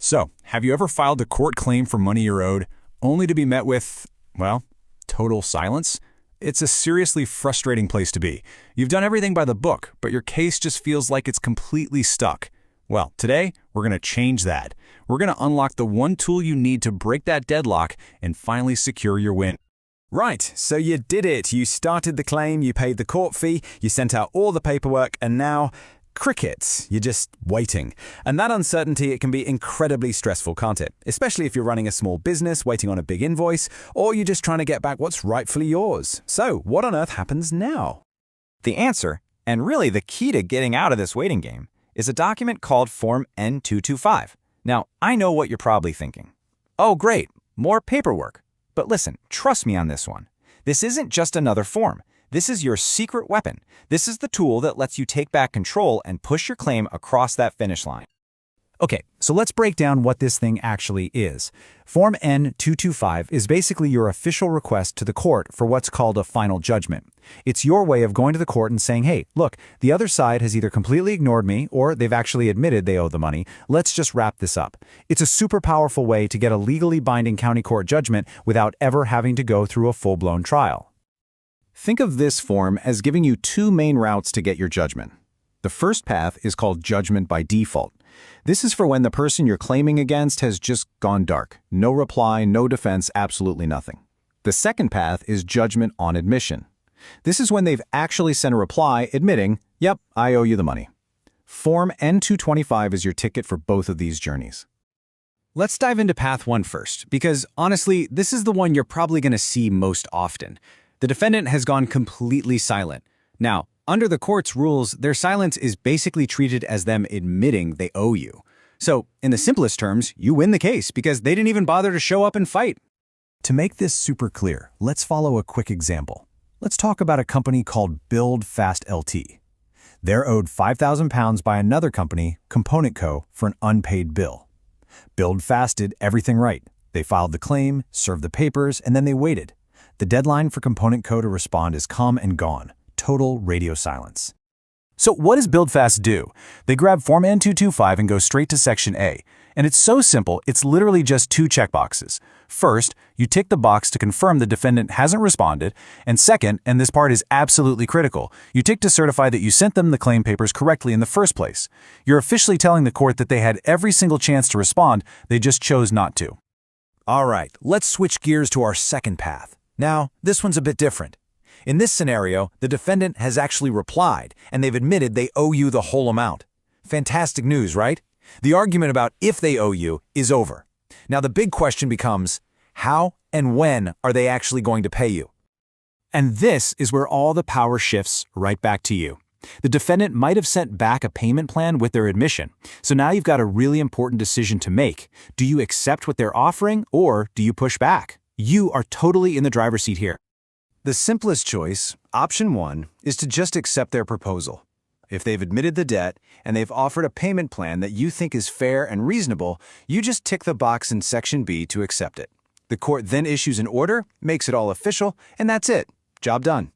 So, have you ever filed a court claim for money you're owed, only to be met with, well, total silence? It's a seriously frustrating place to be. You've done everything by the book, but your case just feels like it's completely stuck. Well, today, we're going to change that. We're going to unlock the one tool you need to break that deadlock and finally secure your win. Right, so you did it. You started the claim, you paid the court fee, you sent out all the paperwork, and now crickets. You're just waiting. And that uncertainty, it can be incredibly stressful, can't it? Especially if you're running a small business, waiting on a big invoice, or you're just trying to get back what's rightfully yours. So, what on earth happens now? The answer, and really the key to getting out of this waiting game, is a document called Form N225. Now, I know what you're probably thinking. Oh, great, more paperwork. But listen, trust me on this one. This isn't just another form. This is your secret weapon. This is the tool that lets you take back control and push your claim across that finish line. Okay, so let's break down what this thing actually is. Form N225 is basically your official request to the court for what's called a final judgment. It's your way of going to the court and saying, hey, look, the other side has either completely ignored me or they've actually admitted they owe the money. Let's just wrap this up. It's a super powerful way to get a legally binding county court judgment without ever having to go through a full-blown trial. Think of this form as giving you two main routes to get your judgment. The first path is called judgment by default. This is for when the person you're claiming against has just gone dark. No reply, no defense, absolutely nothing. The second path is judgment on admission. This is when they've actually sent a reply admitting, yep, I owe you the money. Form N225 is your ticket for both of these journeys. Let's dive into path one first, because honestly, this is the one you're probably going to see most often. The defendant has gone completely silent. Now, under the court's rules, their silence is basically treated as them admitting they owe you. So, in the simplest terms, you win the case because they didn't even bother to show up and fight. To make this super clear, let's follow a quick example. Let's talk about a company called Build Fast LT. They're owed £5,000 by another company, Component Co., for an unpaid bill. Build Fast did everything right. They filed the claim, served the papers, and then they waited. The deadline for Component Co. to respond is come and gone. Total radio silence. So what does BuildFast do? They grab Form N225 and go straight to Section A. And it's so simple, it's literally just two checkboxes. First, you tick the box to confirm the defendant hasn't responded. And second, and this part is absolutely critical, you tick to certify that you sent them the claim papers correctly in the first place. You're officially telling the court that they had every single chance to respond, they just chose not to. All right, let's switch gears to our second path. Now, this one's a bit different. In this scenario, the defendant has actually replied, and they've admitted they owe you the whole amount. Fantastic news, right? The argument about if they owe you is over. Now the big question becomes, how and when are they actually going to pay you? And this is where all the power shifts right back to you. The defendant might have sent back a payment plan with their admission. So now you've got a really important decision to make. Do you accept what they're offering, or do you push back? You are totally in the driver's seat here. The simplest choice, option one, is to just accept their proposal. If they've admitted the debt and they've offered a payment plan that you think is fair and reasonable, you just tick the box in Section B to accept it. The court then issues an order, makes it all official, and that's it. Job done.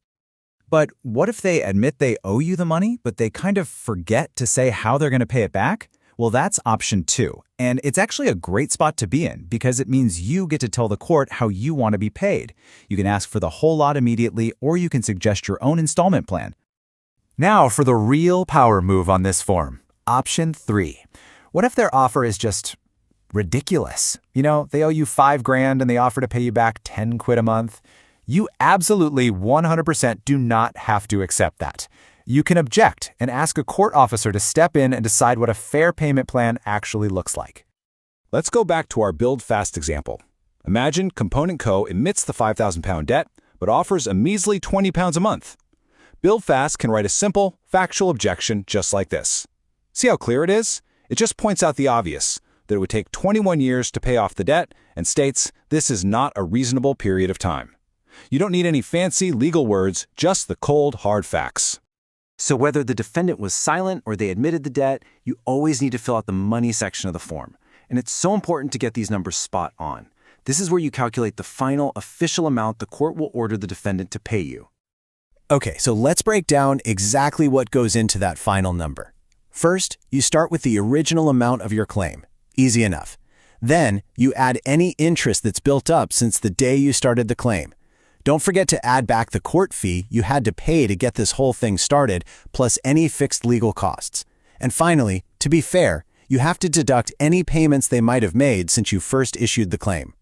But what if they admit they owe you the money, but they kind of forget to say how they're going to pay it back? Well, that's option two, and it's actually a great spot to be in because it means you get to tell the court how you want to be paid. You can ask for the whole lot immediately, or you can suggest your own installment plan. Now for the real power move on this form. Option 3. What if their offer is just ridiculous? You know, they owe you $5,000 and they offer to pay you back 10 quid a month. You absolutely 100% do not have to accept that. You can object and ask a court officer to step in and decide what a fair payment plan actually looks like. Let's go back to our Build Fast example. Imagine Component Co. admits the £5,000 debt, but offers a measly £20 a month. Build Fast can write a simple, factual objection just like this. See how clear it is? It just points out the obvious, that it would take 21 years to pay off the debt, and states this is not a reasonable period of time. You don't need any fancy legal words, just the cold, hard facts. So whether the defendant was silent or they admitted the debt, you always need to fill out the money section of the form. And it's so important to get these numbers spot on. This is where you calculate the final official amount the court will order the defendant to pay you. Okay, so let's break down exactly what goes into that final number. First, you start with the original amount of your claim. Easy enough. Then, you add any interest that's built up since the day you started the claim. Don't forget to add back the court fee you had to pay to get this whole thing started, plus any fixed legal costs. And finally, to be fair, you have to deduct any payments they might have made since you first issued the claim.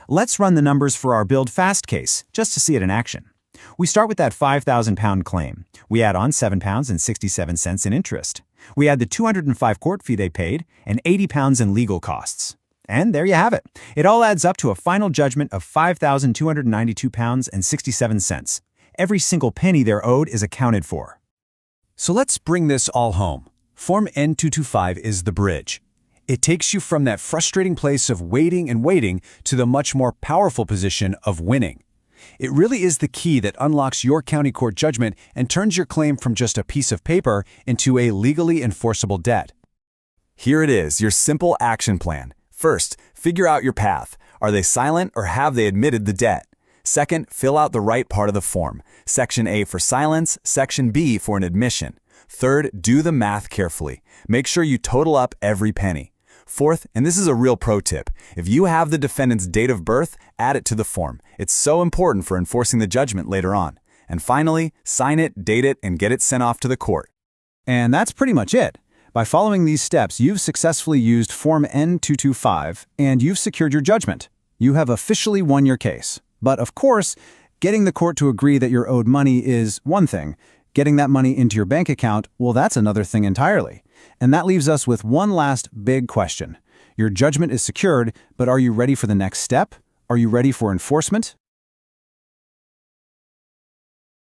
Let's run the numbers for our Build Fast case, just to see it in action. We start with that £5,000 claim. We add on £7.67 in interest. We add the $205 court fee they paid and £80 in legal costs. And there you have it. It all adds up to a final judgment of £5,292.67. Every single penny they're owed is accounted for. So let's bring this all home. Form N225 is the bridge. It takes you from that frustrating place of waiting and waiting to the much more powerful position of winning. It really is the key that unlocks your county court judgment and turns your claim from just a piece of paper into a legally enforceable debt. Here it is, your simple action plan. First, figure out your path. Are they silent or have they admitted the debt? Second, fill out the right part of the form. Section A for silence, Section B for an admission. Third, do the math carefully. Make sure you total up every penny. Fourth, and this is a real pro tip, if you have the defendant's date of birth, add it to the form. It's so important for enforcing the judgment later on. And finally, sign it, date it, and get it sent off to the court. And that's pretty much it. By following these steps, you've successfully used Form N225, and you've secured your judgment. You have officially won your case. But of course, getting the court to agree that you're owed money is one thing. Getting that money into your bank account, well, that's another thing entirely. And that leaves us with one last big question. Your judgment is secured, but are you ready for the next step? Are you ready for enforcement?